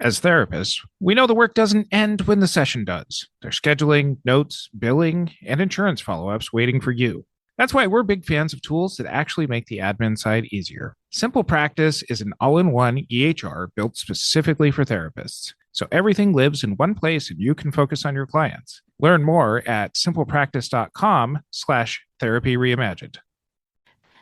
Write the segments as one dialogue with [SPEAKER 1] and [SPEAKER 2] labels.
[SPEAKER 1] As therapists, we know the work doesn't end when the session does. There's scheduling, notes, billing, and insurance follow ups waiting for you. That's why we're big fans of tools that actually make the admin side easier. Simple Practice is an all in one EHR built specifically for therapists. So everything lives in one place and you can focus on your clients. Learn more at simplepractice.com/therapy reimagined.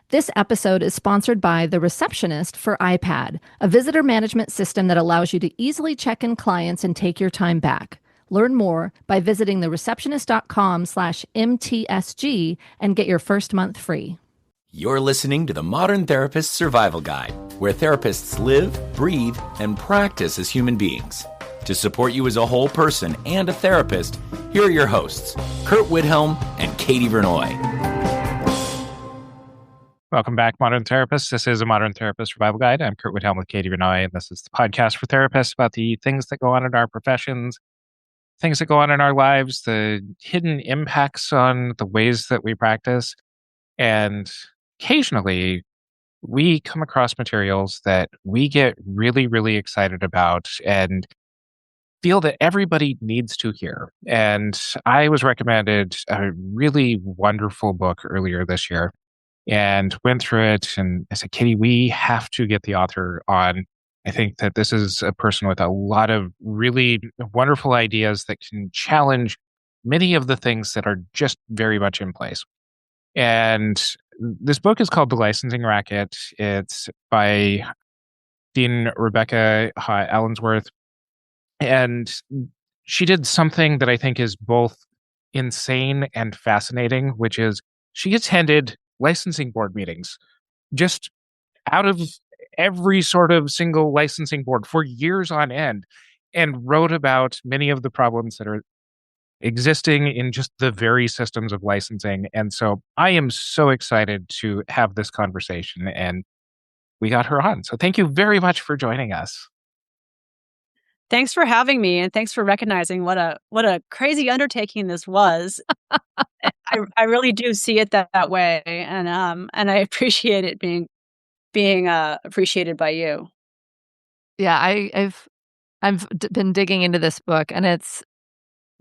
[SPEAKER 2] This episode is sponsored by The Receptionist for iPad, a visitor management system that allows you to easily check in clients and take your time back. Learn more by visiting thereceptionist.com/MTSG and get your first month free.
[SPEAKER 3] You're listening to the Modern Therapist Survival Guide, where therapists live, breathe, and practice as human beings. To support you as a whole person and a therapist, here are your hosts, Curt Widhelm and Katie Vernoy.
[SPEAKER 1] Welcome back, Modern Therapists. This is a Modern Therapist Survival Guide. I'm Curt Widhelm with Katie Vernoy, and this is the podcast for therapists about the things that go on in our professions, things that go on in our lives, the hidden impacts on the ways that we practice. And occasionally, we come across materials that we get really, really excited about and feel that everybody needs to hear. And I was recommended a really wonderful book earlier this year and went through it. And I said, Katie, we have to get the author on. I think that this is a person with a lot of really wonderful ideas that can challenge many of the things that are just very much in place. And this book is called The Licensing Racket. It's by Dean Rebecca Haw Allensworth. And she did something that I think is both insane and fascinating, which is she attended licensing board meetings just out of every sort of single licensing board for years on end and wrote about many of the problems that are existing in just the very systems of licensing. And so I am so excited to have this conversation, and we got her on. So thank you very much for joining us.
[SPEAKER 4] Thanks for having me, and thanks for recognizing what a crazy undertaking this was. I really do see it that way, and I appreciate it being appreciated by you.
[SPEAKER 2] Yeah, I've been digging into this book, and it's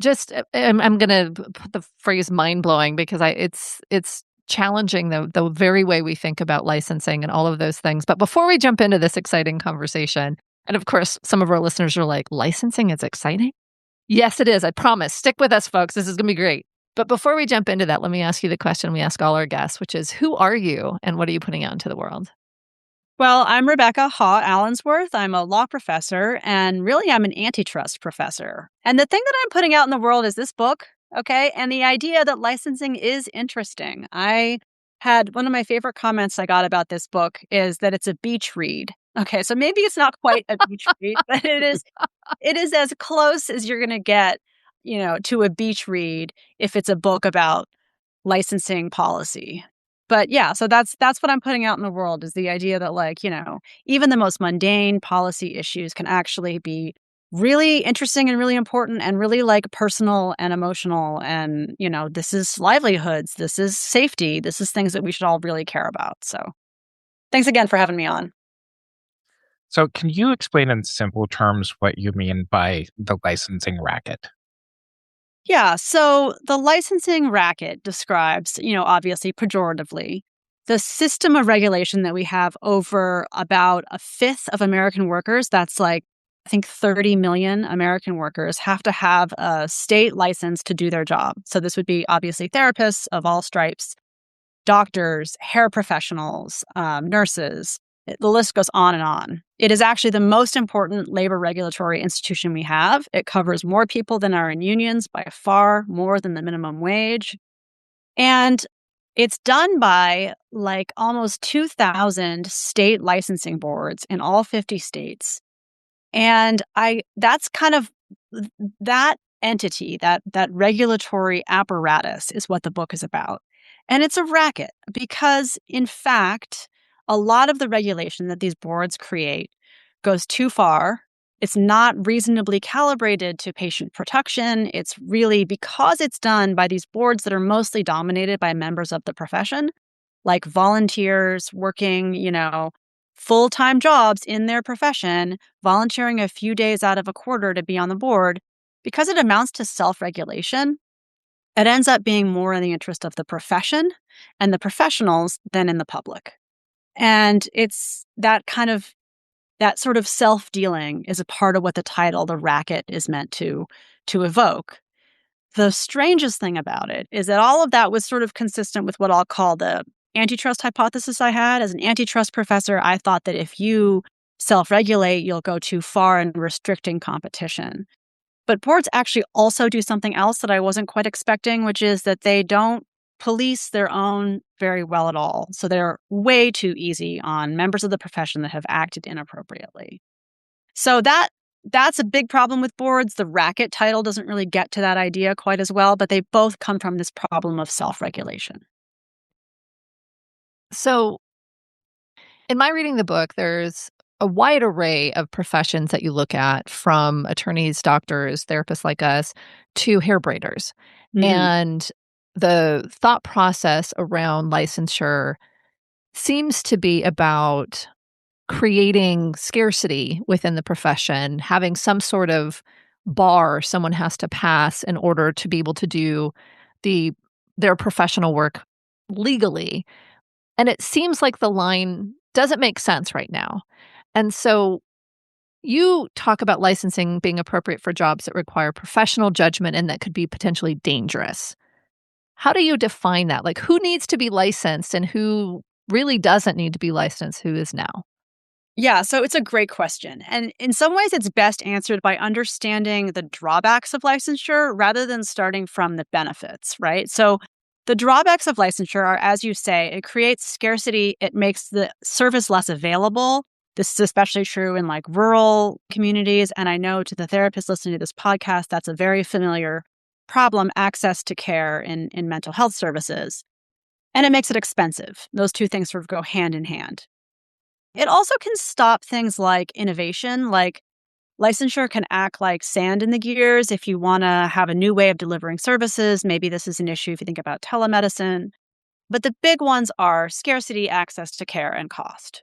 [SPEAKER 2] just I'm going to put the phrase mind blowing because it's challenging the very way we think about licensing and all of those things. But before we jump into this exciting conversation. And of course, some of our listeners are like, licensing is exciting? Yes, it is. I promise. Stick with us, folks. This is going to be great. But before we jump into that, let me ask you the question we ask all our guests, which is, who are you and what are you putting out into the world?
[SPEAKER 4] Well, I'm Rebecca Haw Allensworth. I'm a law professor, and really I'm an antitrust professor. And the thing that I'm putting out in the world is this book, okay? And the idea that licensing is interesting. I had one of my favorite comments I got about this book is that it's a beach read. Okay, so maybe it's not quite a beach read, but it is as close as you're going to get, to a beach read if it's a book about licensing policy. But yeah, so that's what I'm putting out in the world is the idea that even the most mundane policy issues can actually be really interesting and really important and really personal and emotional. And, this is livelihoods, this is safety, this is things that we should all really care about. So thanks again for having me on.
[SPEAKER 1] So can you explain in simple terms what you mean by the licensing racket?
[SPEAKER 4] Yeah, so the licensing racket describes, obviously pejoratively, the system of regulation that we have over about a fifth of American workers. That's I think 30 million American workers have to have a state license to do their job. So this would be obviously therapists of all stripes, doctors, hair professionals, nurses. The list goes on and on. It is actually the most important labor regulatory institution we have. It covers more people than are in unions by far more than the minimum wage. And it's done by almost 2,000 state licensing boards in all 50 states. And that's kind of that entity, that regulatory apparatus is what the book is about. And it's a racket because, in fact, a lot of the regulation that these boards create goes too far. It's not reasonably calibrated to patient protection. It's really because it's done by these boards that are mostly dominated by members of the profession, like volunteers working, full-time jobs in their profession, volunteering a few days out of a quarter to be on the board, because it amounts to self-regulation, it ends up being more in the interest of the profession and the professionals than in the public. And it's that sort of self-dealing is a part of what the title, The Racket, is meant to evoke. The strangest thing about it is that all of that was sort of consistent with what I'll call the antitrust hypothesis I had. As an antitrust professor, I thought that if you self-regulate, you'll go too far in restricting competition. But boards actually also do something else that I wasn't quite expecting, which is that they don't police their own very well at all. So they're way too easy on members of the profession that have acted inappropriately. So that's a big problem with boards. The Racket title doesn't really get to that idea quite as well, but they both come from this problem of self-regulation.
[SPEAKER 2] So in my reading the book, there's a wide array of professions that you look at, from attorneys, doctors, therapists like us, to hair braiders.
[SPEAKER 4] Mm-hmm.
[SPEAKER 2] And the thought process around licensure seems to be about creating scarcity within the profession, having some sort of bar someone has to pass in order to be able to do their professional work legally. And it seems like the line doesn't make sense right now. And so you talk about licensing being appropriate for jobs that require professional judgment and that could be potentially dangerous. How do you define that? Like, who needs to be licensed and who really doesn't need to be licensed, who is now?
[SPEAKER 4] Yeah, so it's a great question. And in some ways, it's best answered by understanding the drawbacks of licensure rather than starting from the benefits, right? So the drawbacks of licensure are, as you say, it creates scarcity. It makes the service less available. This is especially true in like rural communities. And I know to the therapists listening to this podcast, that's a very familiar problem, access to care in mental health services. And it makes it expensive. Those two things sort of go hand in hand. It also can stop things like innovation, like licensure can act like sand in the gears if you want to have a new way of delivering services. Maybe this is an issue if you think about telemedicine. But the big ones are scarcity, access to care, and cost.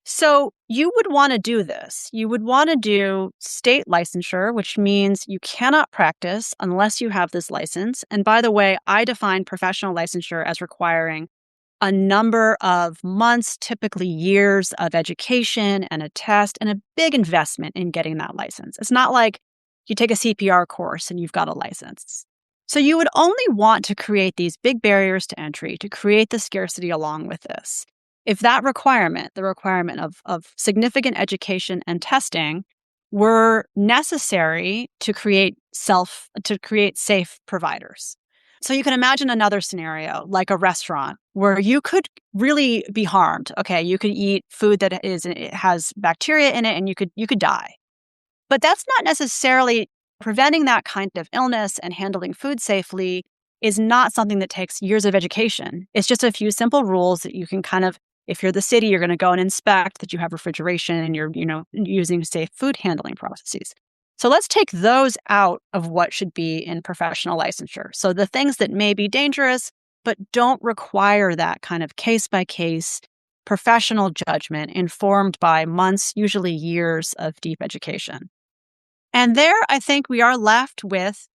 [SPEAKER 4] So you would want to do this. You would want to do state licensure, which means you cannot practice unless you have this license. And by the way, I define professional licensure as requiring a number of months, typically years of education and a test and a big investment in getting that license. It's not like you take a CPR course and you've got a license. So you would only want to create these big barriers to entry to create the scarcity along with this. If that requirement, the requirement of significant education and testing, were necessary to create safe providers. So you can imagine another scenario, like a restaurant, where you could really be harmed. Okay, you could eat food that it has bacteria in it, and you could die. But that's not necessarily preventing that kind of illness, and handling food safely is not something that takes years of education. It's just a few simple rules that you can kind of, if you're the city, you're going to go and inspect that you have refrigeration and you're, using safe food handling processes. So let's take those out of what should be in professional licensure. So the things that may be dangerous, but don't require that kind of case-by-case professional judgment informed by months, usually years of deep education. And there, I think we are left with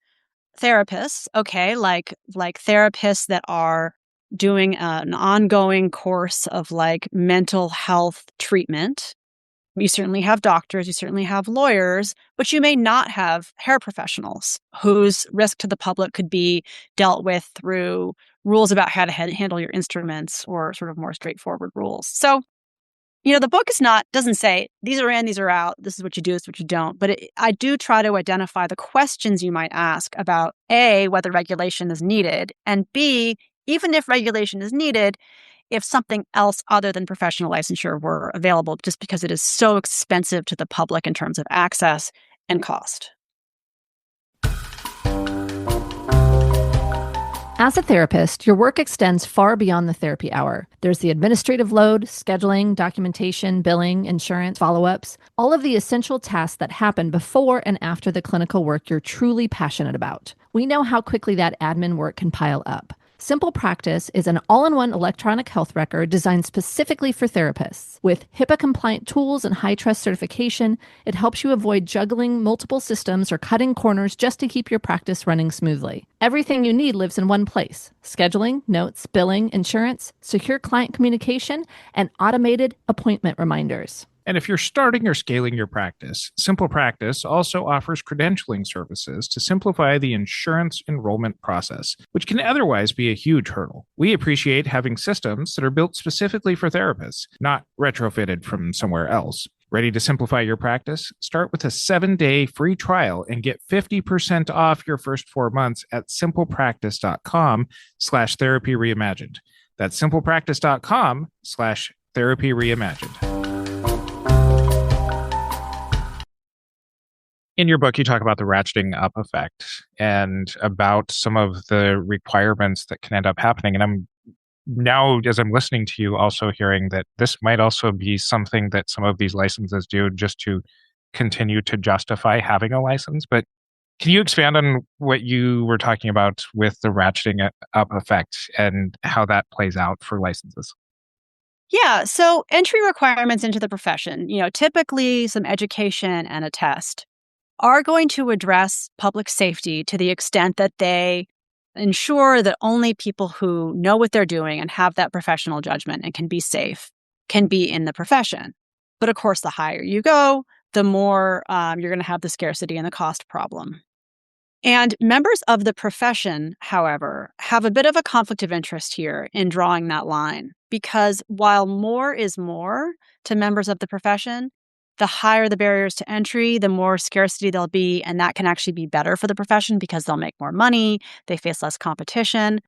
[SPEAKER 4] therapists, okay, like therapists that are doing an ongoing course of like mental health treatment. You certainly have doctors, you certainly have lawyers, but you may not have hair professionals whose risk to the public could be dealt with through rules about how to handle your instruments or sort of more straightforward rules. So, the book doesn't say these are in, these are out, this is what you do, this is what you don't. But I do try to identify the questions you might ask about A, whether regulation is needed, and B, even if regulation is needed, if something else other than professional licensure were available, just because it is so expensive to the public in terms of access and cost.
[SPEAKER 2] As a therapist, your work extends far beyond the therapy hour. There's the administrative load, scheduling, documentation, billing, insurance, follow-ups, all of the essential tasks that happen before and after the clinical work you're truly passionate about. We know how quickly that admin work can pile up. Simple Practice is an all-in-one electronic health record designed specifically for therapists. With HIPAA-compliant tools and high-trust certification, it helps you avoid juggling multiple systems or cutting corners just to keep your practice running smoothly. Everything you need lives in one place: scheduling, notes, billing, insurance, secure client communication, and automated appointment reminders.
[SPEAKER 1] And if you're starting or scaling your practice, Simple Practice also offers credentialing services to simplify the insurance enrollment process, which can otherwise be a huge hurdle. We appreciate having systems that are built specifically for therapists, not retrofitted from somewhere else. Ready to simplify your practice? Start with a 7-day free trial and get 50% off your first 4 months at simplepractice.com/therapy reimagined. That's simplepractice.com/therapy reimagined. In your book, you talk about the ratcheting up effect and about some of the requirements that can end up happening. And I'm now, as I'm listening to you, also hearing that this might also be something that some of these licenses do just to continue to justify having a license. But can you expand on what you were talking about with the ratcheting up effect and how that plays out for licenses?
[SPEAKER 4] Yeah, so entry requirements into the profession, typically some education and a test, are going to address public safety to the extent that they ensure that only people who know what they're doing and have that professional judgment and can be safe can be in the profession. But of course, the higher you go, the more you're going to have the scarcity and the cost problem. And members of the profession, however, have a bit of a conflict of interest here in drawing that line, because while more is more to members of the profession, the higher the barriers to entry, the more scarcity there'll be, and that can actually be better for the profession because they'll make more money, they face less competition.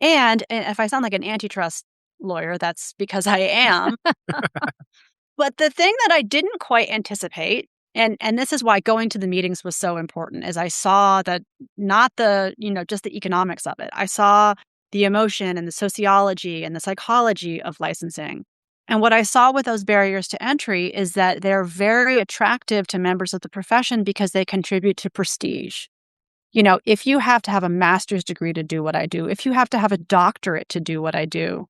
[SPEAKER 4] And if I sound like an antitrust lawyer, that's because I am. But the thing that I didn't quite anticipate, and this is why going to the meetings was so important, is I saw that not just the economics of it. I saw the emotion and the sociology and the psychology of licensing. And what I saw with those barriers to entry is that they're very attractive to members of the profession because they contribute to prestige. If you have to have a master's degree to do what I do, if you have to have a doctorate to do what I do,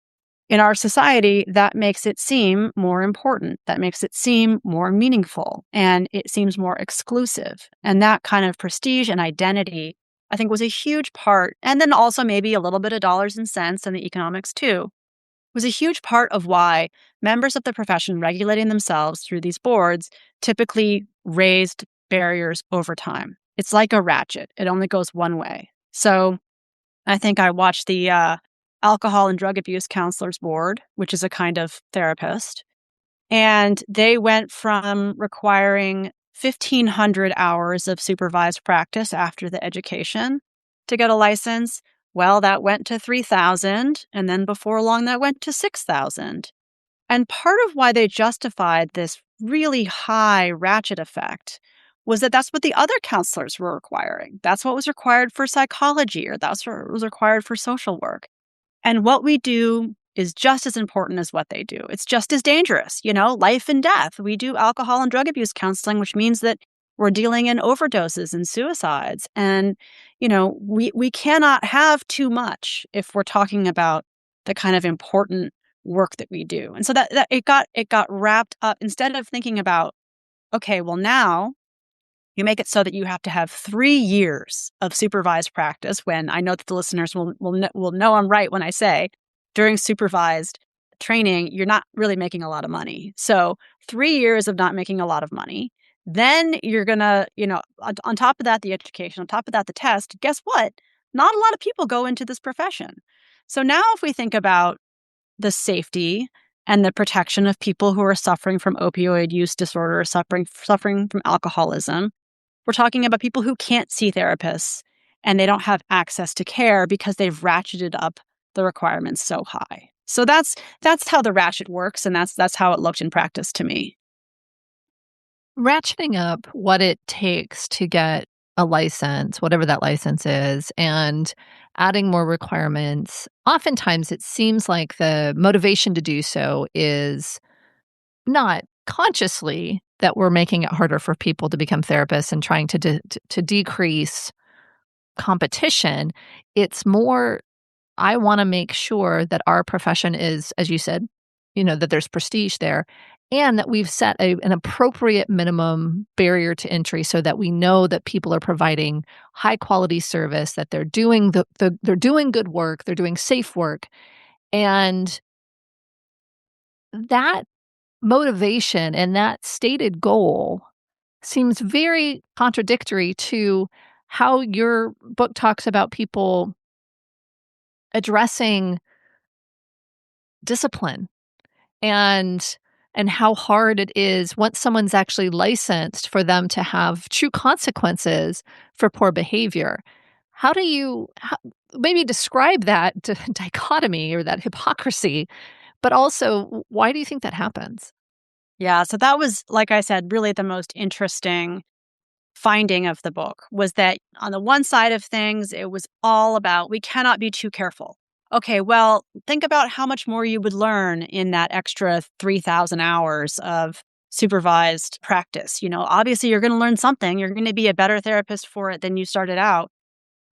[SPEAKER 4] in our society, that makes it seem more important. That makes it seem more meaningful, and it seems more exclusive. And that kind of prestige and identity, I think, was a huge part. And then also maybe a little bit of dollars and cents and the economics too, was a huge part of why members of the profession regulating themselves through these boards typically raised barriers over time. It's like a ratchet. It only goes one way. So I think I watched the Alcohol and Drug Abuse Counselors Board, which is a kind of therapist, and they went from requiring 1,500 hours of supervised practice after the education to get a license. Well, that went to 3,000, and then before long, that went to 6,000. And part of why they justified this really high ratchet effect was that that's what the other counselors were requiring. That's what was required for psychology, or that's what was required for social work. And what we do is just as important as what they do. It's just as dangerous, life and death. We do alcohol and drug abuse counseling, which means that we're dealing in overdoses and suicides. And, we cannot have too much if we're talking about the kind of important work that we do. And so that it got wrapped up, instead of thinking about, okay, well, now you make it so that you have to have 3 years of supervised practice, when I know that the listeners will know I'm right when I say during supervised training, you're not really making a lot of money. So 3 years of not making a lot of money. Then you're going to, on top of that, the education, on top of that, the test. Guess what? Not a lot of people go into this profession. So now if we think about the safety and the protection of people who are suffering from opioid use disorder, suffering from alcoholism, we're talking about people who can't see therapists and they don't have access to care because they've ratcheted up the requirements so high. So that's how the ratchet works, and that's how it looked in practice to me.
[SPEAKER 2] Ratcheting up what it takes to get a license, whatever that license is, and adding more requirements, oftentimes it seems like the motivation to do so is not consciously that we're making it harder for people to become therapists and trying to decrease competition. It's more I want to make sure that our profession is, as you said, that there's prestige there, and that we've set an appropriate minimum barrier to entry so that we know that people are providing high quality service, that they're doing they're doing good work, they're doing safe work. And that motivation and that stated goal seems very contradictory to how your book talks about people addressing discipline and how hard it is once someone's actually licensed for them to have true consequences for poor behavior. How do you maybe describe that dichotomy or that hypocrisy, but also why do you think that happens?
[SPEAKER 4] Yeah, so that was, like I said, really the most interesting finding of the book was that on the one side of things, it was all about we cannot be too careful. Okay, well, think about how much more you would learn in that extra 3,000 hours of supervised practice. Obviously, you're going to learn something. You're going to be a better therapist for it than you started out.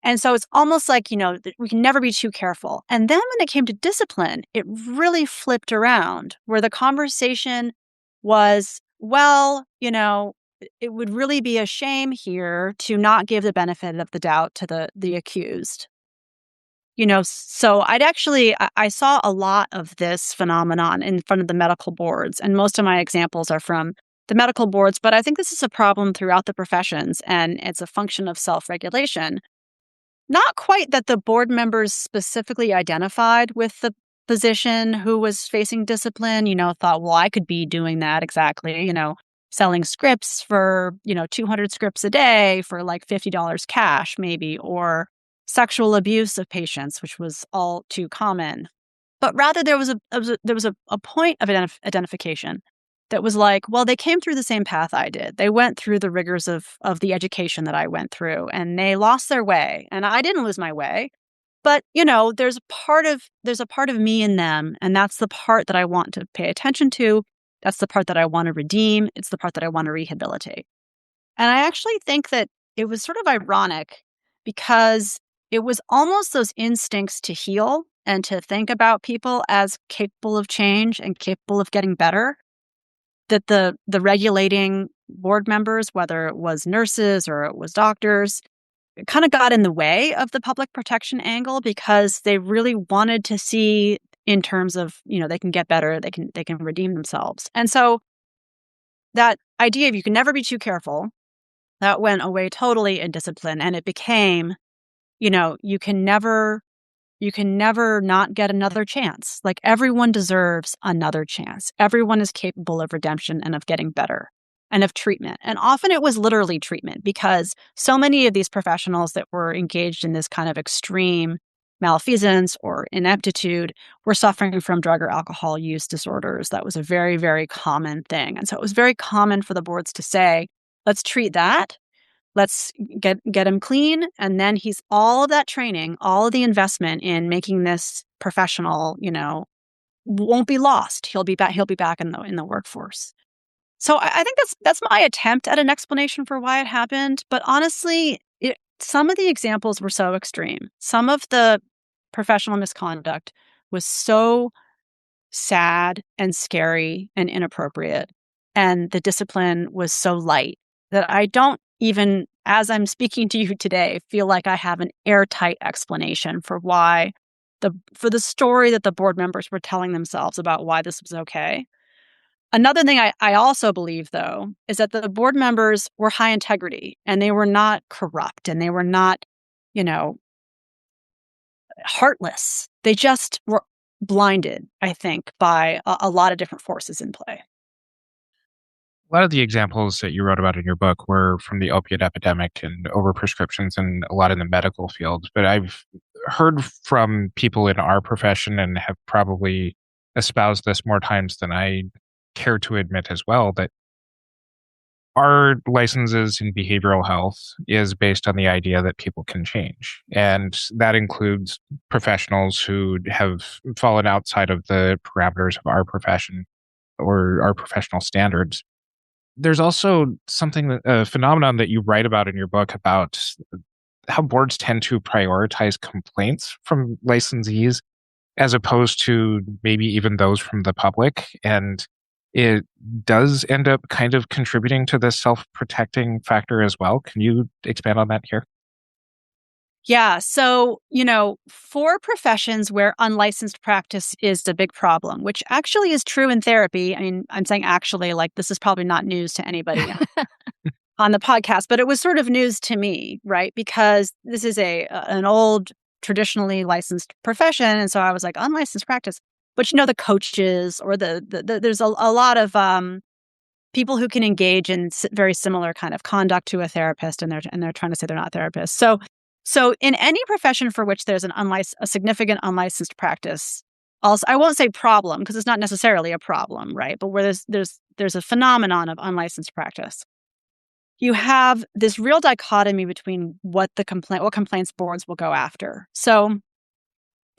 [SPEAKER 4] And so it's almost like, we can never be too careful. And then when it came to discipline, it really flipped around where the conversation was, well, it would really be a shame here to not give the benefit of the doubt to the accused. So I saw a lot of this phenomenon in front of the medical boards, and most of my examples are from the medical boards, but I think this is a problem throughout the professions, and it's a function of self-regulation. Not quite that the board members specifically identified with the physician who was facing discipline, thought, well, I could be doing that exactly, selling scripts for, 200 scripts a day for like $50 cash maybe, or sexual abuse of patients, which was all too common. But rather there was a point of identification that was like, well, they came through the same path I did. They went through the rigors of the education that I went through, and they lost their way. And I didn't lose my way. But, there's a part of me in them, and that's the part that I want to pay attention to. That's the part that I want to redeem. It's the part that I want to rehabilitate. And I actually think that it was sort of ironic because it was almost those instincts to heal and to think about people as capable of change and capable of getting better that the regulating board members, whether it was nurses or it was doctors, kind of got in the way of the public protection angle because they really wanted to see in terms of, they can get better, they can redeem themselves. And so that idea of you can never be too careful, that went away totally in discipline, and it became, you can never not get another chance. Like everyone deserves another chance. Everyone is capable of redemption and of getting better and of treatment. And often it was literally treatment because so many of these professionals that were engaged in this kind of extreme malfeasance or ineptitude were suffering from drug or alcohol use disorders. That was a very, very common thing. And so it was very common for the boards to say, let's treat that. Let's get him clean. And then he's all of that training, all of the investment in making this professional, won't be lost. He'll be back in the workforce. So I think that's my attempt at an explanation for why it happened. But honestly, some of the examples were so extreme. Some of the professional misconduct was so sad and scary and inappropriate. And the discipline was so light that I don't even, as I'm speaking to you today, feel like I have an airtight explanation for why for the story that the board members were telling themselves about why this was okay. Another thing I also believe, though, is that the board members were high integrity and they were not corrupt and they were not, heartless. They just were blinded, I think, by a lot of different forces in play.
[SPEAKER 1] A lot of the examples that you wrote about in your book were from the opiate epidemic and overprescriptions and a lot in the medical field. But I've heard from people in our profession and have probably espoused this more times than I care to admit as well, that our licenses in behavioral health is based on the idea that people can change. And that includes professionals who have fallen outside of the parameters of our profession or our professional standards. There's also a phenomenon that you write about in your book about how boards tend to prioritize complaints from licensees as opposed to maybe even those from the public. And it does end up kind of contributing to this self-protecting factor as well. Can you expand on that here?
[SPEAKER 4] Yeah. So, for professions where unlicensed practice is the big problem, which actually is true in therapy. I mean, I'm saying actually, like this is probably not news to anybody on the podcast, but it was sort of news to me, right? Because this is an old, traditionally licensed profession. And so I was like, unlicensed practice. But the coaches or there's a lot of people who can engage in very similar kind of conduct to a therapist, and they're trying to say they're not therapists. So in any profession for which there's a significant unlicensed practice, also I won't say problem because it's not necessarily a problem, right? But where there's a phenomenon of unlicensed practice, you have this real dichotomy between what complaints boards will go after. So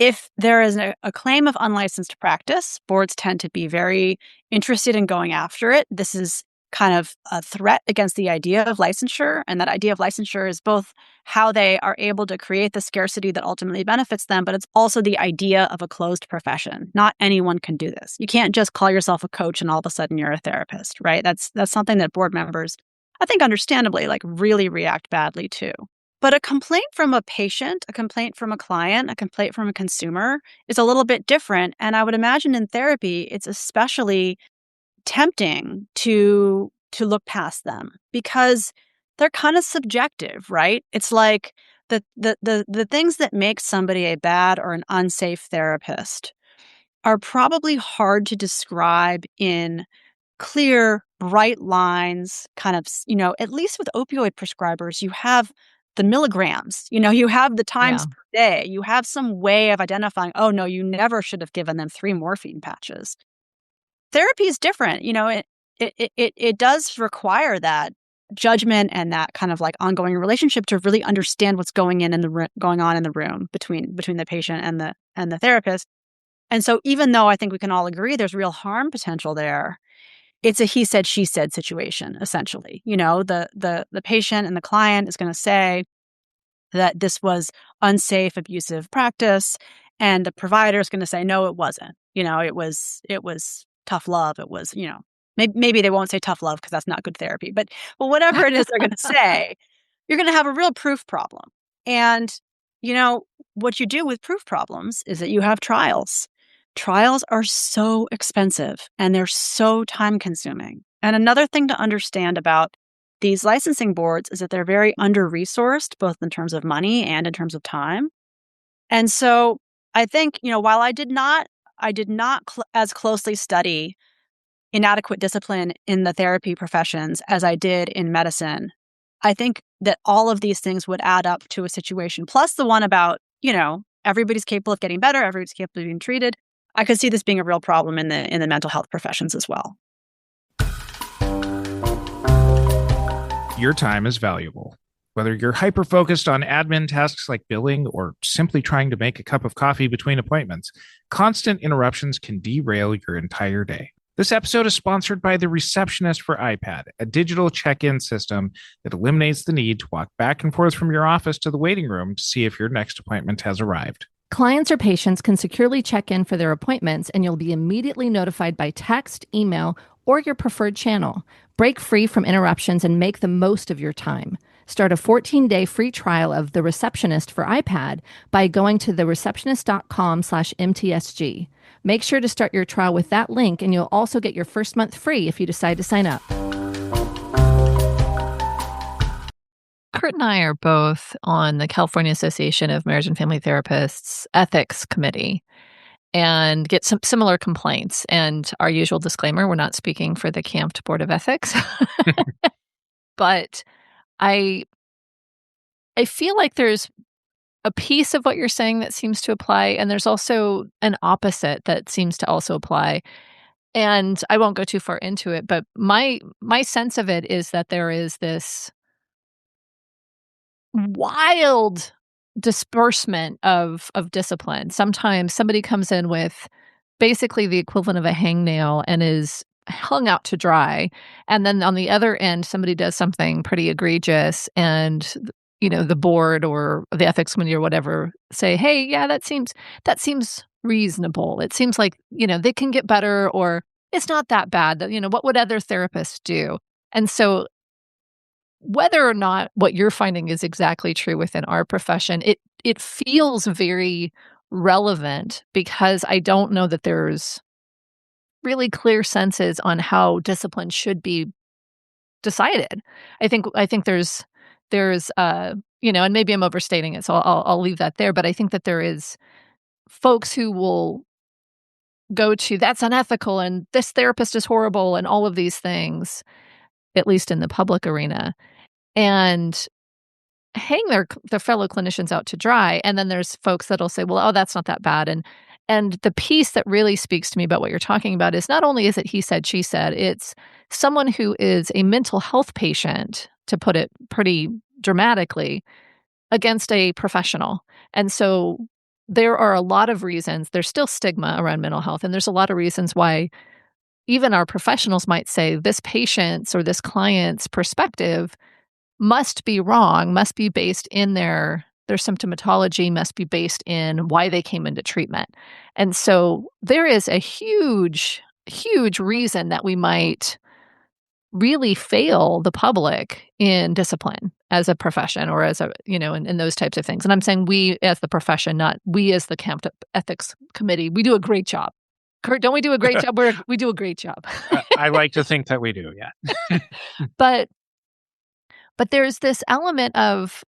[SPEAKER 4] if there is a claim of unlicensed practice, boards tend to be very interested in going after it. This is kind of a threat against the idea of licensure. And that idea of licensure is both how they are able to create the scarcity that ultimately benefits them, but it's also the idea of a closed profession. Not anyone can do this. You can't just call yourself a coach and all of a sudden you're a therapist, right? That's something that board members, I think understandably, really react badly to. But a complaint from a patient, a complaint from a client, a complaint from a consumer is a little bit different. And I would imagine in therapy, it's especially tempting to look past them because they're kind of subjective, right? It's like the things that make somebody a bad or an unsafe therapist are probably hard to describe in clear, bright lines, kind of, at least with opioid prescribers, you have the milligrams, you have the times per day, you have some way of identifying, oh no, you never should have given them 3 morphine patches. Therapy is different. It does require that judgment and that kind of like ongoing relationship to really understand what's going on in the room between the patient and the therapist. And so even though I think we can all agree there's real harm potential there, it's a he said, she said situation, essentially. The patient and the client is going to say that this was unsafe, abusive practice, and the provider is going to say, no, it wasn't. It was tough love. It was, maybe they won't say tough love because that's not good therapy, but whatever it is they're going to say, you're going to have a real proof problem. And, what you do with proof problems is that you have trials. Trials are so expensive and they're so time consuming. And another thing to understand about these licensing boards is that they're very under-resourced, both in terms of money and in terms of time. And so I think, while I did not as closely study inadequate discipline in the therapy professions as I did in medicine, I think that all of these things would add up to a situation. Plus the one about, everybody's capable of getting better, everybody's capable of being treated. I could see this being a real problem in the mental health professions as well.
[SPEAKER 1] Your time is valuable. Whether you're hyper-focused on admin tasks like billing or simply trying to make a cup of coffee between appointments, constant interruptions can derail your entire day. This episode is sponsored by the Receptionist for iPad, a digital check-in system that eliminates the need to walk back and forth from your office to the waiting room to see if your next appointment has arrived.
[SPEAKER 2] Clients or patients can securely check in for their appointments, and you'll be immediately notified by text, email, or your preferred channel. Break free from interruptions and make the most of your time. Start a 14-day free trial of The Receptionist for iPad by going to thereceptionist.com/MTSG. Make sure to start your trial with that link, and you'll also get your first month free if you decide to sign up. Curt and I are both on the California Association of Marriage and Family Therapists Ethics Committee and get some similar complaints. And our usual disclaimer, we're not speaking for the Camped Board of Ethics. But I feel like there's a piece of what you're saying that seems to apply, and there's also an opposite that seems to also apply. And I won't go too far into it, but my sense of it is that there is this wild disbursement of discipline. Sometimes somebody comes in with basically the equivalent of a hangnail and is hung out to dry. And then on the other end, somebody does something pretty egregious and the board or the ethics committee or whatever say, hey, yeah, that seems reasonable. It seems like, they can get better, or it's not that bad. What would other therapists do? And so whether or not what you're finding is exactly true within our profession, it feels very relevant, because I don't know that there's really clear senses on how discipline should be decided. I think there's and maybe I'm overstating it, so I'll leave that there. But I think that there is folks who will go to, that's unethical and this therapist is horrible and all of these things, at least in the public arena, and hang their fellow clinicians out to dry. And then there's folks that'll say, well, oh, that's not that bad. And the piece that really speaks to me about what you're talking about is not only is it he said, she said, it's someone who is a mental health patient, to put it pretty dramatically, against a professional. And so there are a lot of reasons, there's still stigma around mental health, and there's a lot of reasons why even our professionals might say this patient's or this client's perspective must be wrong, must be based in their symptomatology, must be based in why they came into treatment. And so there is a huge, huge reason that we might really fail the public in discipline as a profession, or as a, in those types of things. And I'm saying we as the profession, not we as the Camp Ethics Committee. We do a great job. Curt, don't we do a great job? We do a great job.
[SPEAKER 1] I like to think that we do, yeah.
[SPEAKER 2] But there's this element of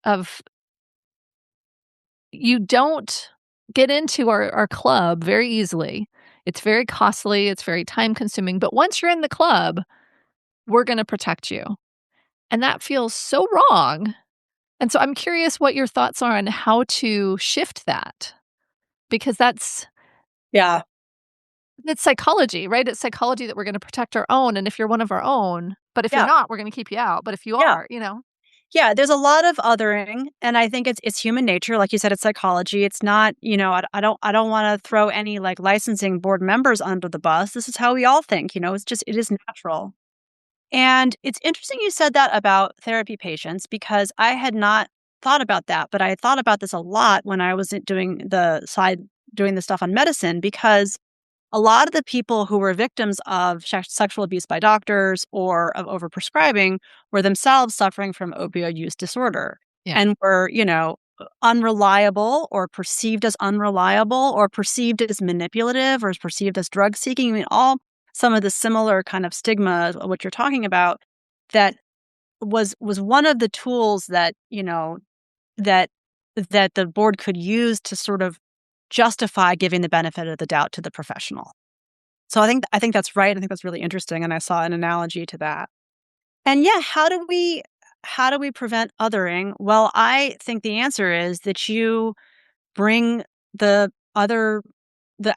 [SPEAKER 2] you don't get into our club very easily. It's very costly. It's very time consuming. But once you're in the club, we're going to protect you. And that feels so wrong. And so I'm curious what your thoughts are on how to shift that. Because it's psychology, right? It's psychology that we're going to protect our own. And if you're one of our own, but if you're not, we're going to keep you out. But if you are,
[SPEAKER 4] Yeah, there's a lot of othering, and I think it's human nature. Like you said, it's psychology. It's not, I don't want to throw any like licensing board members under the bus. This is how we all think, it is natural. And it's interesting you said that about therapy patients, because I had not thought about that, but I thought about this a lot when I was doing the stuff on medicine, because a lot of the people who were victims of sexual abuse by doctors or of overprescribing were themselves suffering from opioid use disorder, and were, unreliable, or perceived as unreliable, or perceived as manipulative, or perceived as drug seeking. I mean, all some of the similar kind of stigma of what you're talking about, that was one of the tools that, that the board could use to sort of justify giving the benefit of the doubt to the professional. So I think that's right. I think that's really interesting, and I saw an analogy to that. And how do we prevent othering? Well, I think the answer is that you bring the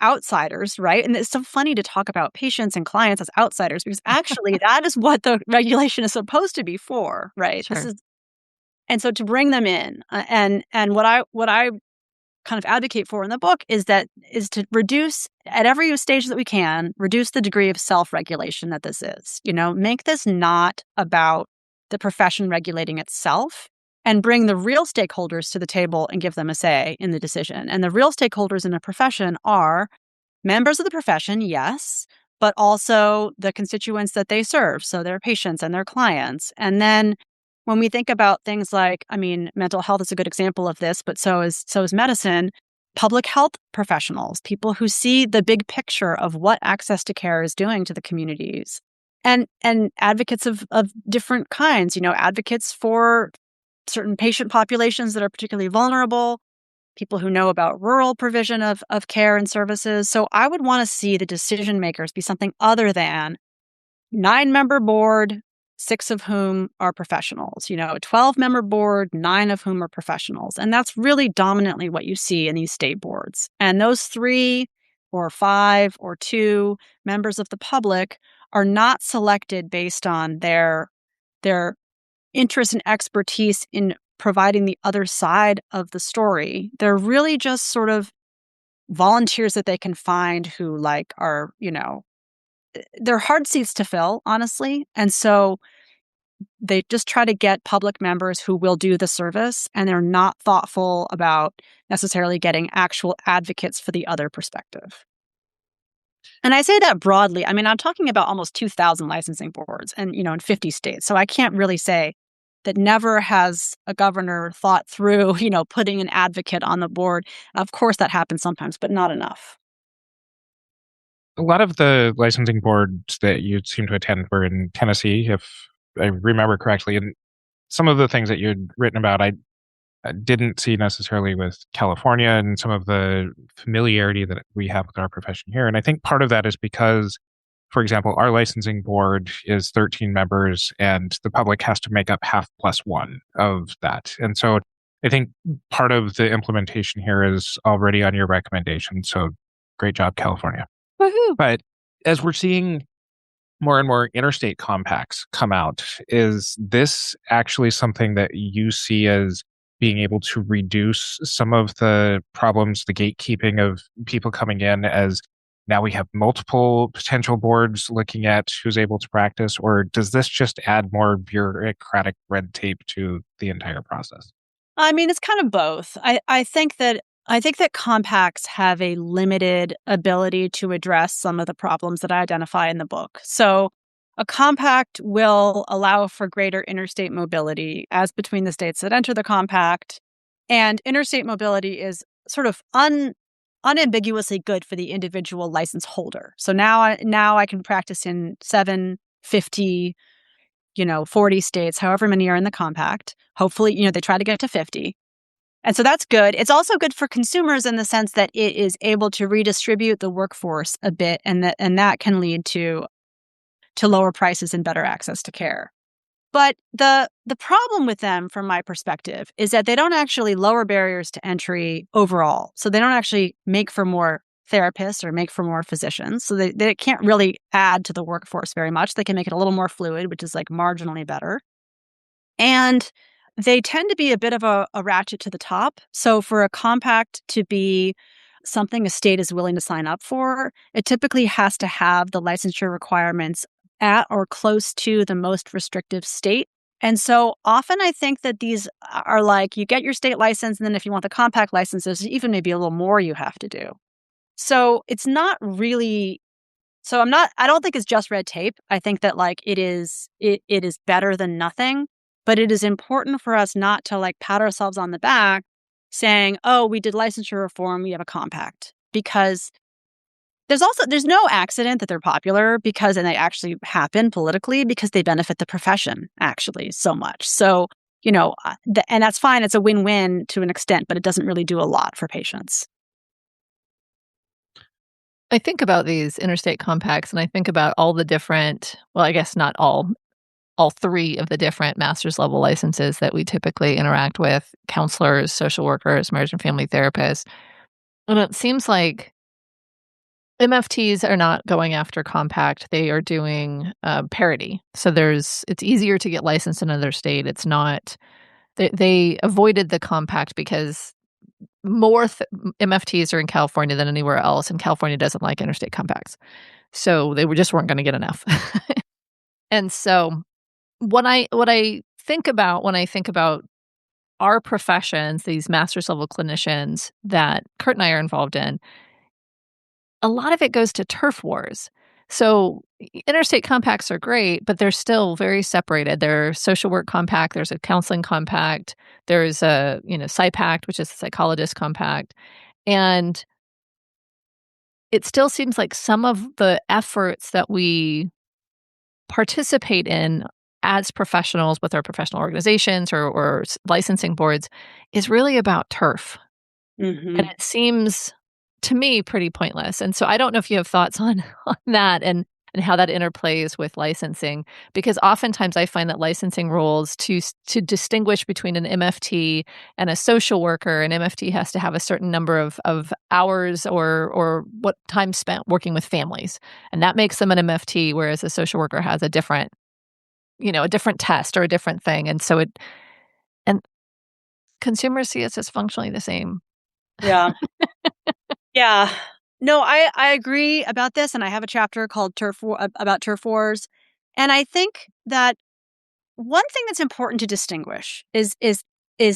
[SPEAKER 4] outsiders, right? And it's so funny to talk about patients and clients as outsiders, because actually that is what the regulation is supposed to be for, right?
[SPEAKER 2] Sure.
[SPEAKER 4] And so to bring them in, and what I kind of advocate for in the book is to reduce, at every stage that we can, reduce the degree of self-regulation that this is. Make this not about the profession regulating itself, and bring the real stakeholders to the table and give them a say in the decision. And the real stakeholders in a profession are members of the profession, yes, but also the constituents that they serve, so their patients and their clients. And then when we think about things like, mental health is a good example of this, but so is medicine, public health professionals, people who see the big picture of what access to care is doing to the communities, and advocates of different kinds, advocates for certain patient populations that are particularly vulnerable, people who know about rural provision of care and services. So I would want to see the decision makers be something other than 9-member board, 6 of whom are professionals, a 12-member board, 9 of whom are professionals. And that's really dominantly what you see in these state boards. And those 3 or 5 or 2 members of the public are not selected based on their interest and expertise in providing the other side of the story. They're really just sort of volunteers that they can find who are, they're hard seats to fill, honestly. And so they just try to get public members who will do the service, and they're not thoughtful about necessarily getting actual advocates for the other perspective. And I say that broadly. I mean, I'm talking about almost 2,000 licensing boards and, in 50 states. So I can't really say that never has a governor thought through, putting an advocate on the board. Of course, that happens sometimes, but not enough.
[SPEAKER 1] A lot of the licensing boards that you seem to attend were in Tennessee, if I remember correctly. And some of the things that you'd written about, I didn't see necessarily with California and some of the familiarity that we have with our profession here. And I think part of that is because, for example, our licensing board is 13 members and the public has to make up half plus one of that. And so I think part of the implementation here is already on your recommendation. So great job, California.
[SPEAKER 2] Woohoo!
[SPEAKER 1] But as we're seeing more and more interstate compacts come out, is this actually something that you see as being able to reduce some of the problems, the gatekeeping of people coming in, as now we have multiple potential boards looking at who's able to practice? Or does this just add more bureaucratic red tape to the entire process?
[SPEAKER 4] I mean, it's kind of both. I think that compacts have a limited ability to address some of the problems that I identify in the book. So a compact will allow for greater interstate mobility as between the states that enter the compact. And interstate mobility is sort of unambiguously good for the individual license holder. So now I can practice in 7, 50, 40 states, however many are in the compact. Hopefully, they try to get to 50. And so that's good. It's also good for consumers in the sense that it is able to redistribute the workforce a bit, and that can lead to lower prices and better access to care. But the problem with them, from my perspective, is that they don't actually lower barriers to entry overall. So they don't actually make for more therapists or make for more physicians. So they can't really add to the workforce very much. They can make it a little more fluid, which is like marginally better. And they tend to be a bit of a ratchet to the top. So for a compact to be something a state is willing to sign up for, it typically has to have the licensure requirements at or close to the most restrictive state. And so often I think that these are like, you get your state license, and then if you want the compact licenses, even maybe a little more you have to do. So it's not really, I don't think it's just red tape. I think that it is better than nothing, but it is important for us not to pat ourselves on the back saying, oh, we did licensure reform, we have a compact, because there's no accident that they're popular, and they actually happen politically because they benefit the profession actually so much. So, and that's fine. It's a win-win to an extent, but it doesn't really do a lot for patients.
[SPEAKER 2] I think about these interstate compacts, and I think about all the different, well, I guess not all 3 of the different master's level licenses that we typically interact with: counselors, social workers, marriage and family therapists. And it seems like MFTs are not going after compact. They are doing parity. So it's easier to get licensed in another state. It's not, they avoided the compact because more MFTs are in California than anywhere else, and California doesn't like interstate compacts. So they weren't going to get enough. And so what I think about when I think about our professions, these master's level clinicians that Curt and I are involved in, a lot of it goes to turf wars. So interstate compacts are great, but they're still very separated. There's social work compact, there's a counseling compact, there's a, PsyPact, which is a psychologist compact. And it still seems like some of the efforts that we participate in as professionals with our professional organizations or licensing boards is really about turf.
[SPEAKER 4] Mm-hmm.
[SPEAKER 2] And it seems to me pretty pointless. And so I don't know if you have thoughts on that and how that interplays with licensing, because oftentimes I find that licensing rules to distinguish between an MFT and a social worker, an MFT has to have a certain number of hours or what time spent working with families. And that makes them an MFT, whereas a social worker has a different test or a different thing. And so and consumers see us as functionally the same.
[SPEAKER 4] Yeah. Yeah. No, I agree about this, and I have a chapter called about turf wars. And I think that one thing that's important to distinguish is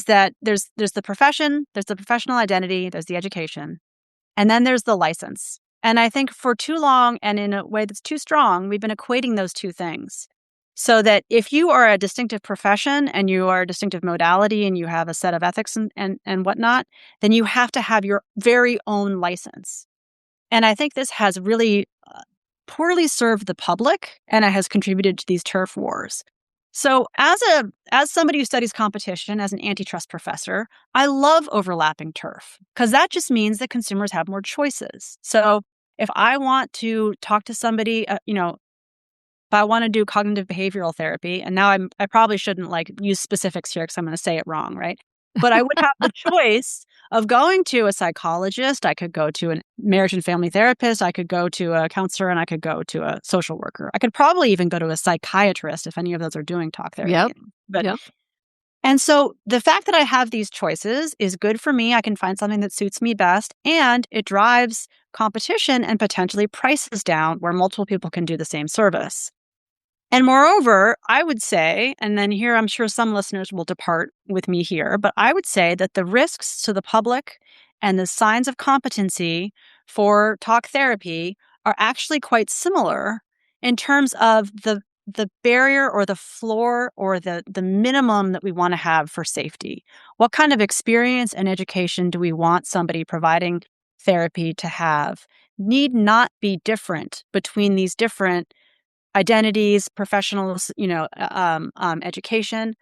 [SPEAKER 4] that there's the profession, there's the professional identity, there's the education, and then there's the license. And I think for too long and in a way that's too strong, we've been equating those two things. So that if you are a distinctive profession and you are a distinctive modality and you have a set of ethics and whatnot, then you have to have your very own license. And I think this has really poorly served the public, and it has contributed to these turf wars. So as somebody who studies competition, as an antitrust professor, I love overlapping turf because that just means that consumers have more choices. So if I want to talk to somebody, if I want to do cognitive behavioral therapy, and now I probably shouldn't use specifics here because I'm going to say it wrong, right? But I would have the choice of going to a psychologist. I could go to a marriage and family therapist. I could go to a counselor, and I could go to a social worker. I could probably even go to a psychiatrist if any of those are doing talk therapy.
[SPEAKER 2] Yep.
[SPEAKER 4] And so the fact that I have these choices is good for me. I can find something that suits me best, and it drives competition and potentially prices down where multiple people can do the same service. And moreover, I would say, and then here I'm sure some listeners will depart with me here, but I would say that the risks to the public and the signs of competency for talk therapy are actually quite similar in terms of the barrier or the floor or the minimum that we want to have for safety. What kind of experience and education do we want somebody providing therapy to have? Need not be different between these different identities, professionals, education.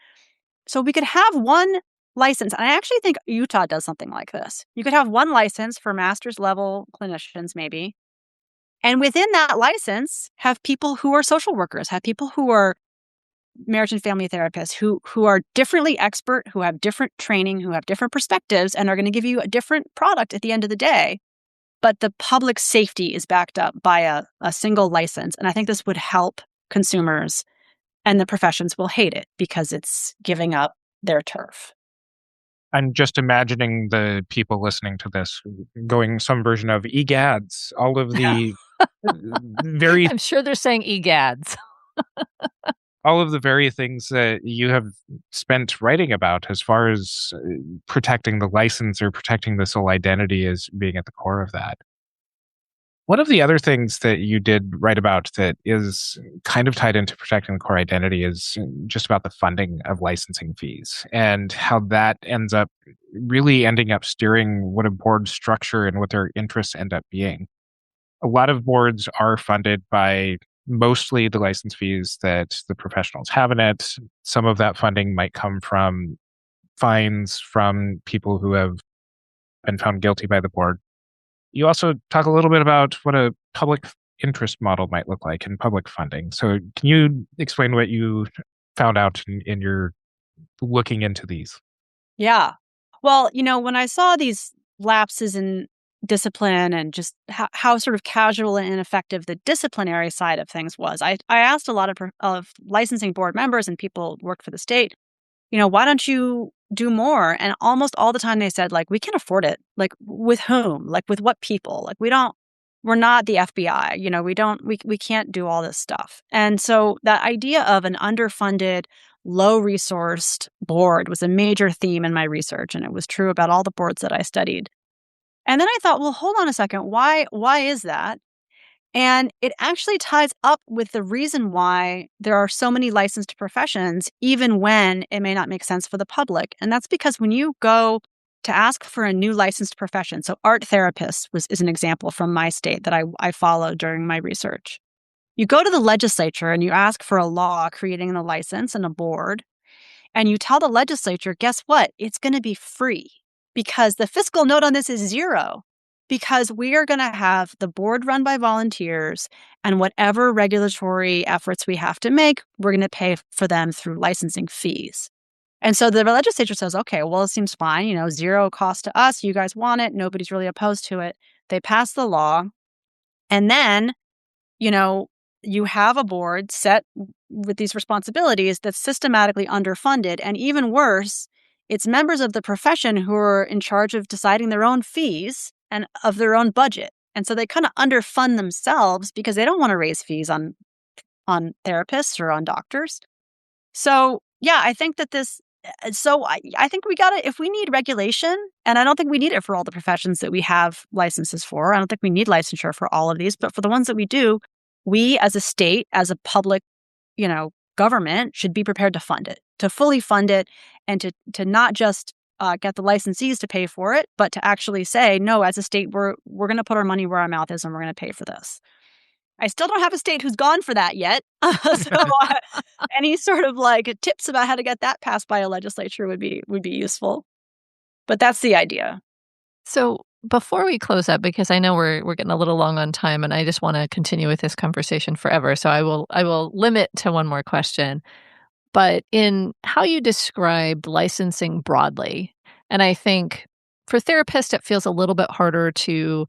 [SPEAKER 4] So we could have one license. And I actually think Utah does something like this. You could have one license for master's level clinicians, maybe. And within that license, have people who are social workers, have people who are marriage and family therapists, who are differently expert, who have different training, who have different perspectives, and are going to give you a different product at the end of the day. But the public safety is backed up by a single license. And I think this would help consumers, and the professions will hate it because it's giving up their turf.
[SPEAKER 1] I'm just imagining the people listening to this going some version of egads, all of the very...
[SPEAKER 2] I'm sure they're saying egads.
[SPEAKER 1] all of the very things that you have spent writing about as far as protecting the license or protecting the sole identity as being at the core of that. One of the other things that you did write about that is kind of tied into protecting the core identity is just about the funding of licensing fees and how that ends up really ending up steering what a board structure and what their interests end up being. A lot of boards are funded by mostly the license fees that the professionals have in it. Some of that funding might come from fines from people who have been found guilty by the board. You also talk a little bit about what a public interest model might look like in public funding. So can you explain what you found out in your looking into these?
[SPEAKER 4] Yeah. Well, when I saw these lapses in discipline and just how sort of casual and ineffective the disciplinary side of things was, I asked a lot of licensing board members and people who worked for the state, why don't you do more? And almost all the time they said, we can't afford it. With whom? With what people? We're not the FBI. We can't do all this stuff. And so that idea of an underfunded, low-resourced board was a major theme in my research, and it was true about all the boards that I studied. And then I thought, well, hold on a second. Why is that? And it actually ties up with the reason why there are so many licensed professions, even when it may not make sense for the public. And that's because when you go to ask for a new licensed profession, so art therapist is an example from my state that I followed during my research. You go to the legislature and you ask for a law creating a license and a board, and you tell the legislature, guess what? It's going to be free. Because the fiscal note on this is zero, because we are going to have the board run by volunteers, and whatever regulatory efforts we have to make, we're going to pay for them through licensing fees. And so the legislature says, okay, well, it seems fine, zero cost to us. You guys want it. Nobody's really opposed to it. They pass the law. And then, you have a board set with these responsibilities that's systematically underfunded. And even worse, it's members of the profession who are in charge of deciding their own fees and of their own budget. And so they kind of underfund themselves because they don't want to raise fees on therapists or on doctors. So, yeah, I think that I think we got to, if we need regulation, and I don't think we need it for all the professions that we have licenses for. I don't think we need licensure for all of these, but for the ones that we do, we as a state, as a public, government should be prepared to fund it, to fully fund it, and to not just get the licensees to pay for it, but to actually say, no, as a state, we're going to put our money where our mouth is and we're going to pay for this. I still don't have a state who's gone for that yet. Any sort of tips about how to get that passed by a legislature would be useful. But that's the idea.
[SPEAKER 2] So before we close up, because I know we're getting a little long on time, and I just want to continue with this conversation forever, so I will limit to one more question. But in how you described licensing broadly, and I think for therapists it feels a little bit harder to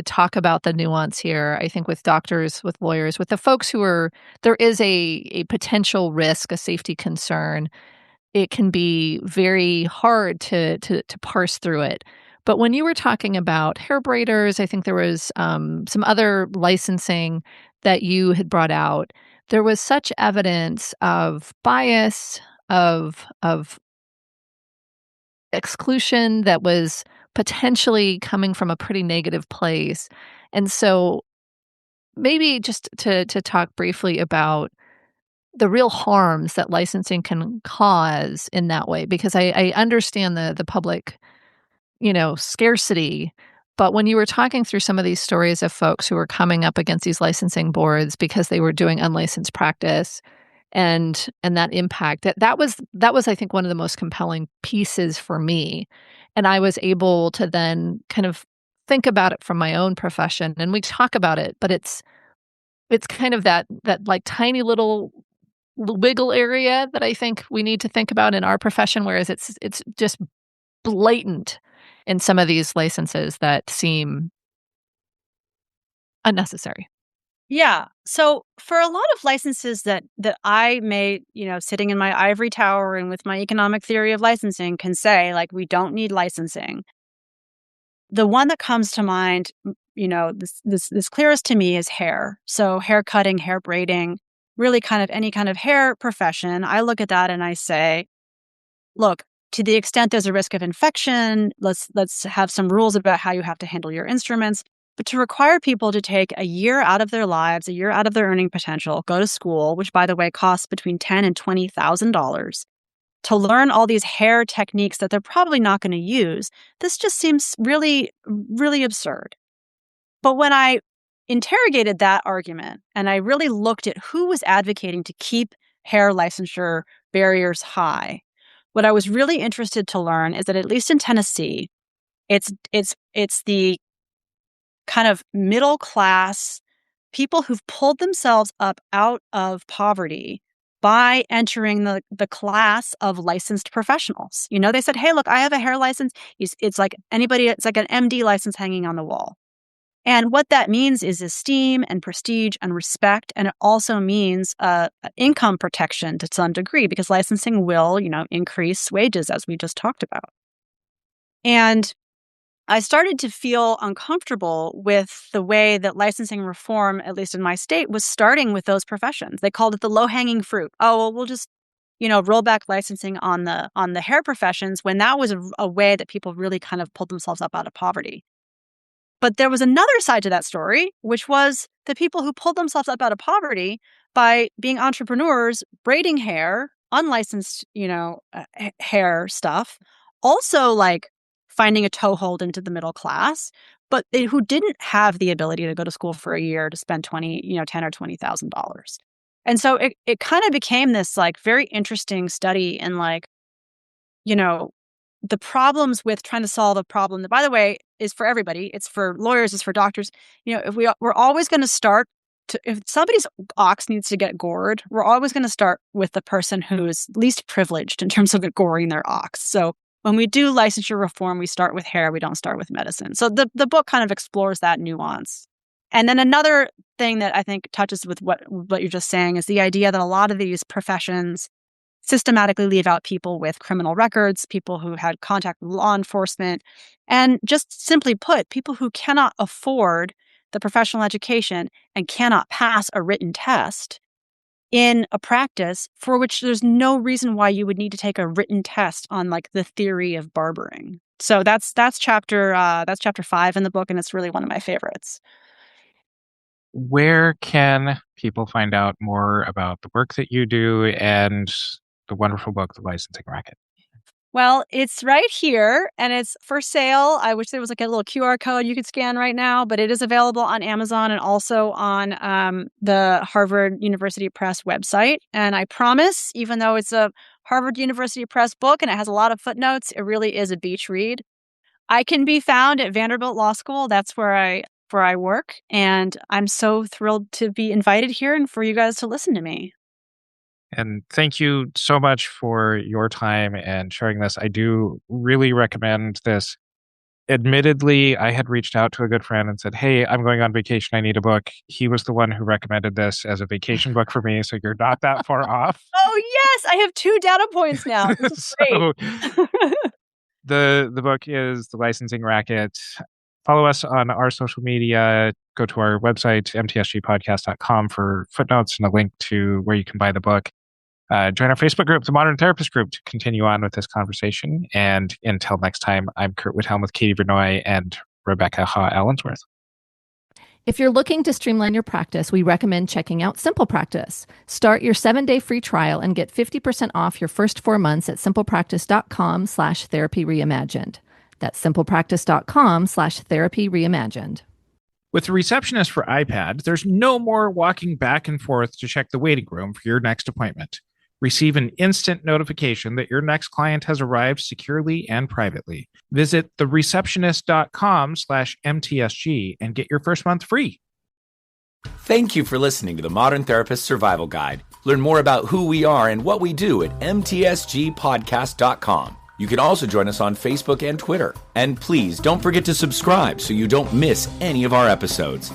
[SPEAKER 2] talk about the nuance here. I think with doctors, with lawyers, with the folks there is a potential risk, a safety concern. It can be very hard to parse through it. But when you were talking about hair braiders, I think there was some other licensing that you had brought out. There was such evidence of bias, of exclusion that was potentially coming from a pretty negative place. And so maybe just to talk briefly about the real harms that licensing can cause in that way, because I understand the public, scarcity. But when you were talking through some of these stories of folks who were coming up against these licensing boards because they were doing unlicensed practice and that impact, that was I think one of the most compelling pieces for me. And I was able to then kind of think about it from my own profession, and we talk about it, but it's kind of that like tiny little wiggle area that I think we need to think about in our profession, whereas it's just blatant in some of these licenses that seem unnecessary.
[SPEAKER 4] Yeah. So for a lot of licenses that I may, sitting in my ivory tower and with my economic theory of licensing can say, we don't need licensing. The one that comes to mind, this clearest to me is hair. So hair cutting, hair braiding, really kind of any kind of hair profession. I look at that and I say, look, to the extent there's a risk of infection, let's have some rules about how you have to handle your instruments. But to require people to take a year out of their lives, a year out of their earning potential, go to school, which by the way costs between $10,000 and $20,000, to learn all these hair techniques that they're probably not going to use, this just seems really, really absurd. But when I interrogated that argument and I really looked at who was advocating to keep hair licensure barriers high, what I was really interested to learn is that at least in Tennessee, it's the kind of middle class people who've pulled themselves up out of poverty by entering the class of licensed professionals. They said, hey, look, I have a hair license. It's like anybody, it's like an MD license hanging on the wall. And what that means is esteem and prestige and respect. And it also means income protection to some degree, because licensing will, increase wages, as we just talked about. And I started to feel uncomfortable with the way that licensing reform, at least in my state, was starting with those professions. They called it the low-hanging fruit. Oh, well, we'll just, roll back licensing on the hair professions, when that was a way that people really kind of pulled themselves up out of poverty. But there was another side to that story, which was the people who pulled themselves up out of poverty by being entrepreneurs, braiding hair, unlicensed, hair stuff, also finding a toehold into the middle class, but who didn't have the ability to go to school for a year to spend $10,000 or $20,000. And so it kind of became this very interesting study in the problems with trying to solve a problem that, by the way, is for everybody. It's for lawyers, it's for doctors. If we're always going to start if somebody's ox needs to get gored, we're always going to start with the person who is least privileged in terms of goring their ox. So when we do licensure reform, we start with hair, we don't start with medicine. So the book kind of explores that nuance. And then another thing that I think touches with what you're just saying is the idea that a lot of these professions systematically leave out people with criminal records, people who had contact with law enforcement, and just simply put, people who cannot afford the professional education and cannot pass a written test in a practice for which there's no reason why you would need to take a written test on like the theory of barbering. So that's chapter 5 in the book, and it's really one of my favorites.
[SPEAKER 1] Where can people find out more about the work that you do and the wonderful book, The Licensing Racket?
[SPEAKER 4] Well, it's right here, and it's for sale. I wish there was like a little QR code you could scan right now, but it is available on Amazon and also on the Harvard University Press website. And I promise, even though it's a Harvard University Press book and it has a lot of footnotes, it really is a beach read. I can be found at Vanderbilt Law School. That's where I work, and I'm so thrilled to be invited here and for you guys to listen to me.
[SPEAKER 1] And thank you so much for your time and sharing this. I do really recommend this. Admittedly, I had reached out to a good friend and said, hey, I'm going on vacation. I need a book. He was the one who recommended this as a vacation book for me. So you're not that far off.
[SPEAKER 4] Oh, yes. I have 2 data points now. This is great.
[SPEAKER 1] The book is The Licensing Racket. Follow us on our social media. Go to our website, mtsgpodcast.com, for footnotes and a link to where you can buy the book. Join our Facebook group, the Modern Therapist Group, to continue on with this conversation. And until next time, I'm Curt Wilhelm with Katie Vernoy and Rebecca Haw Allensworth.
[SPEAKER 2] If you're looking to streamline your practice, we recommend checking out Simple Practice. Start your 7-day free trial and get 50% off your first 4 months at simplepractice.com/therapy reimagined. That's simplepractice.com/therapy reimagined.
[SPEAKER 1] With the receptionist for iPad, there's no more walking back and forth to check the waiting room for your next appointment. Receive an instant notification that your next client has arrived securely and privately. Visit thereceptionist.com/MTSG and get your first month free.
[SPEAKER 3] Thank you for listening to the Modern Therapist Survival Guide. Learn more about who we are and what we do at mtsgpodcast.com. You can also join us on Facebook and Twitter. And please don't forget to subscribe so you don't miss any of our episodes.